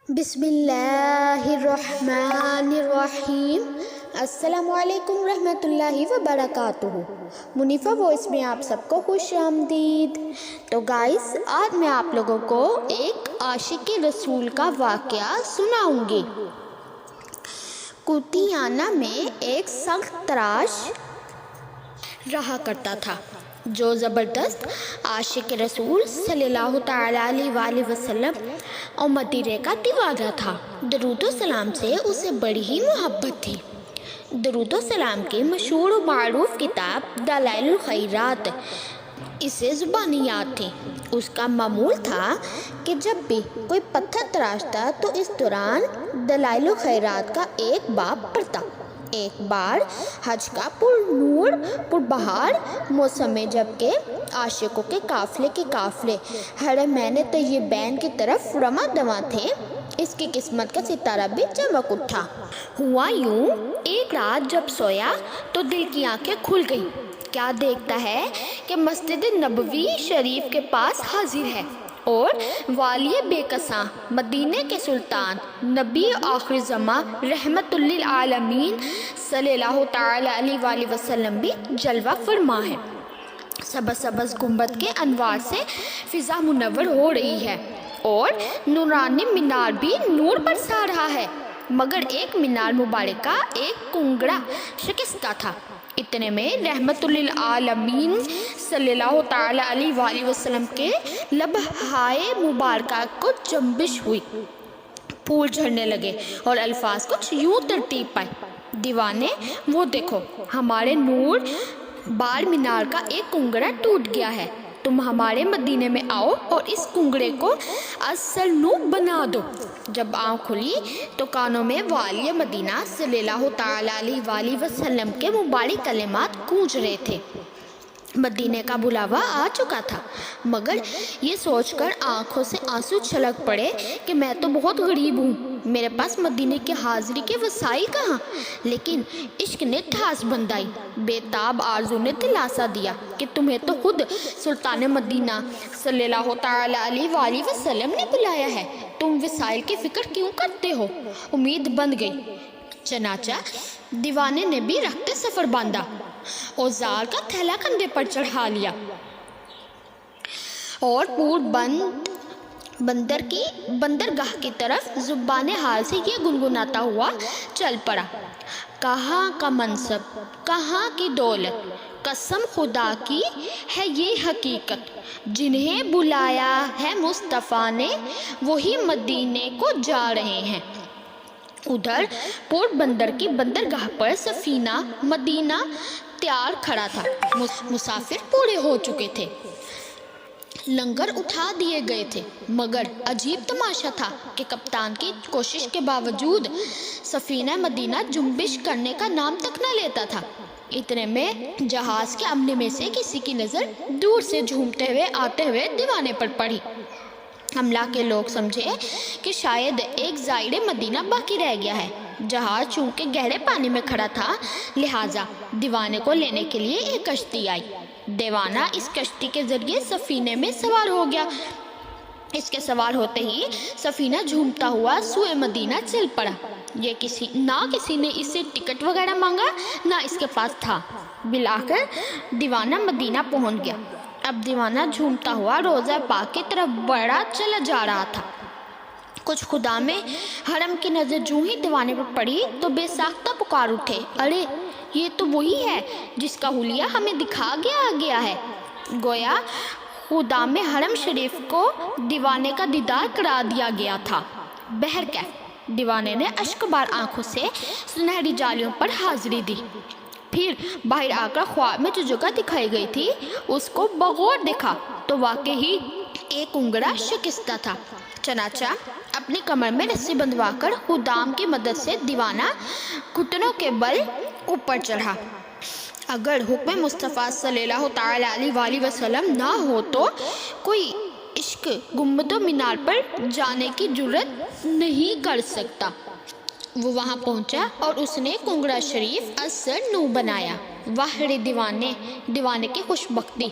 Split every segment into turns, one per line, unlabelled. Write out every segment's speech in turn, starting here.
بسم اللہ الرحمن الرحیم۔ السلام علیکم رحمۃ اللہ وبرکاتہ۔ منیفہ وائس میں آپ سب کو خوش آمدید۔ تو گائز، آج میں آپ لوگوں کو ایک عاشق رسول کا واقعہ سناؤں گی۔ کوتیانہ میں ایک سخت تراش رہا کرتا تھا جو زبردست عاشق رسول صلی اللہ تعالیٰ علیہ وآلہ وسلم اور مدینے کا دیوانہ تھا۔ درود و سلام سے اسے بڑی ہی محبت تھی۔ درود و سلام کی مشہور و معروف کتاب دلائل الخیرات اسے زبانی یاد تھی۔ اس کا معمول تھا کہ جب بھی کوئی پتھر تراشتا تو اس دوران دلائل الخیرات کا ایک باب پڑھتا۔ ایک بار حج کا پر نور پر بہار موسم میں جبکہ عاشقوں کے قافلے حرمین طیبین کی طرف رواں دواں تھے، اس کی قسمت کا ستارہ بھی چمک اٹھا۔ ہوا یوں، ایک رات جب سویا تو دل کی آنکھیں کھل گئیں۔ کیا دیکھتا ہے کہ مسجد نبوی شریف کے پاس حاضر ہے اور والی بے کساں مدینے کے سلطان نبی آخر زمان رحمت للعالمین صلی اللہ تعالیٰ علیہ وآلہ وسلم بھی جلوہ فرما ہے۔ سبز گنبد کے انوار سے فضا منور ہو رہی ہے اور نورانی مینار بھی نور برسا رہا ہے، مگر ایک مینار مبارک کا ایک کنگرا شکستہ تھا۔ اتنے میں رحمت للعالمین صلی اللہ تعالیٰ علیہ وآلہ وسلم کے لبہائے مبارکہ کو جنبش ہوئی، پھول جھڑنے لگے اور الفاظ کچھ یوں ترتیب پائے: دیوانے، وہ دیکھو، ہمارے نور بار مینار کا ایک کنگرا ٹوٹ گیا ہے، تم ہمارے مدینے میں آؤ اور اس کنگرے کو اصل نو بنا دو۔ جب آنکھ کھلی تو کانوں میں والی مدینہ صلی اللہ تعالیٰ علیہ وآلہ وسلم کے مبارک کلمات گونج رہے تھے۔ مدینے کا بلاوا آ چکا تھا، مگر یہ سوچ کر آنکھوں سے آنسو چھلک پڑے کہ میں تو بہت غریب ہوں، میرے پاس مدینے کی حاضری کے وسائل کہاں؟ لیکن عشق نے ٹھاس بندھائی، بے تاب آرزو نے دلاسا دیا کہ تمہیں تو خود سلطان مدینہ صلی اللہ تعالیٰ علیہ وآلہ وسلم نے بلایا ہے، تم وسائل کی فکر کیوں کرتے ہو؟ امید بند گئی۔ چنانچہ دیوانے نے بھی رخت سفر باندھا، اوزار کا تھیلا کندھے پر چڑھا لیا اور پور بندرگاہ کی طرف زبان حال سے یہ گنگناتا ہوا چل پڑا: کہاں کا منصب، کہاں کی دولت، قسم خدا کی ہے یہ حقیقت، جنہیں بلایا ہے مصطفیٰ نے وہی مدینے کو جا رہے ہیں۔ ادھر پورٹ بندر کی بندرگاہ پر سفینہ مدینہ تیار کھڑا تھا۔ مسافر پورے ہو چکے تھے، لنگر اٹھا دیے گئے تھے، مگر عجیب تماشا تھا کہ کپتان کی کوشش کے باوجود سفینہ مدینہ جنبش کرنے کا نام تک نہ لیتا تھا۔ اتنے میں جہاز کے عملے میں سے کسی کی نظر دور سے جھومتے ہوئے آتے ہوئے دیوانے پر پڑی۔ عملہ کے لوگ سمجھے کہ شاید ایک زائر مدینہ باقی رہ گیا ہے۔ جہاز چونکہ گہرے پانی میں کھڑا تھا، لہٰذا دیوانے کو لینے کے لیے ایک کشتی آئی۔ دیوانہ اس کشتی کے ذریعے سفینے میں سوار ہو گیا۔ اس کے سوار ہوتے ہی سفینہ جھومتا ہوا سوئے مدینہ چل پڑا۔ نہ کسی نے اس سے ٹکٹ وغیرہ مانگا، نہ اس کے پاس تھا۔ بالآخر دیوانہ مدینہ پہنچ گیا۔ اب دیوانہ جھومتا ہوا روضہ پاک کی طرف بڑھا چلا جا رہا تھا۔ کچھ خدا میں حرم کی نظر جو ہی دیوانے پر پڑی تو بے ساختہ پکار اٹھے: ارے، یہ تو وہی ہے جس کا حلیہ ہمیں دکھا گیا ہے۔ گویا خدا میں حرم شریف کو دیوانے کا دیدار کرا دیا گیا تھا۔ بہرکیف دیوانے نے اشک بار آنکھوں سے سنہری جالیوں پر حاضری دی، پھر باہر آ کر خواب میں جو جگہ دکھائی گئی تھی اس کو بغور دیکھا تو واقعی ایک کنگرا شکستہ تھا۔ چنانچہ اپنی کمر میں رسی بندھوا کر خدام کی مدد سے دیوانہ گھٹنوں کے بل اوپر چڑھا۔ اگر حکم مصطفیٰ صلی اللہ تعالیٰ علیہ وآلہ وسلم نہ ہو تو کوئی عشق گنبد و مینار پر جانے کی جرات نہیں کر سکتا۔ وہ وہاں پہنچا اور اس نے کنگرا شریف اثر نو بنایا۔ واہ رے دیوانے کی خوش بختی!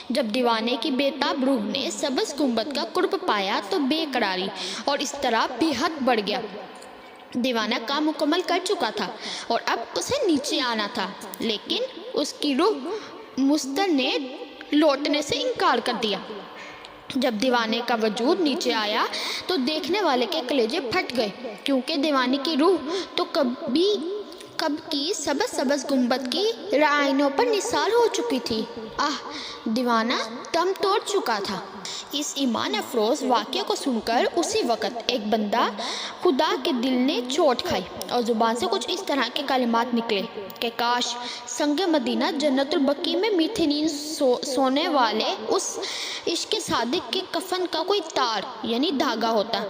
جب دیوانے کی بےتاب روح نے سبز گنبد کا قرب پایا تو بے قراری اور اضطراب بے حد بڑھ گیا۔ دیوانہ کام مکمل کر چکا تھا اور اب اسے نیچے آنا تھا، لیکن اس کی روح مستر نے لوٹنے سے انکار کر دیا۔ جب دیوانے کا وجود نیچے آیا تو دیکھنے والے کے کلیجے پھٹ گئے، کیونکہ دیوانے کی روح تو کب کی سبز گنبد کی رعاینوں پر نثار ہو چکی تھی۔ دیوانہ دم توڑ چکا تھا۔ اس ایمان افروز واقعے کو سن کر اسی وقت ایک بندہ خدا کے دل نے چوٹ کھائی اور زبان سے کچھ اس طرح کے کلمات نکلے کہ کاش سنگ مدینہ جنت البقیع میں میٹھی نیند سونے والے اس عشق صادق کے کفن کا کوئی تار یعنی دھاگا ہوتا،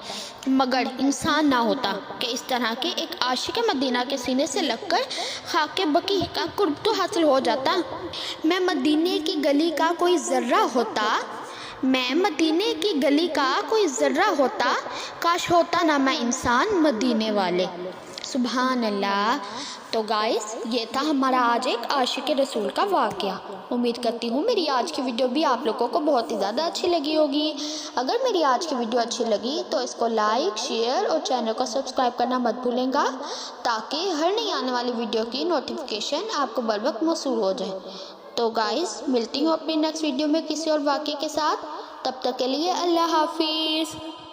مگر انسان نہ ہوتا کہ اس طرح کے ایک عاشق مدینہ کے سینے سے لگ کر خاک بقیع کا قرب تو حاصل ہو جاتا۔ میں مدینے کی گلی کا کوئی ذرہ ہوتا، کاش ہوتا نہ میں انسان مدینے والے۔ سبحان اللہ۔ تو گائز، یہ تھا ہمارا آج ایک عاشق رسول کا واقعہ۔ امید کرتی ہوں میری آج کی ویڈیو بھی آپ لوگوں کو بہت ہی زیادہ اچھی لگی ہوگی۔ اگر میری آج کی ویڈیو اچھی لگی تو اس کو لائک، شیئر اور چینل کو سبسکرائب کرنا مت بھولیں گا، تاکہ ہر نئی آنے والی ویڈیو کی نوٹیفیکیشن آپ کو بر وقت موصول ہو جائے۔ تو گائز، ملتی ہوں اپنی نیکسٹ ویڈیو میں کسی اور واقعے کے ساتھ۔ تب تک کے لیے اللہ حافظ۔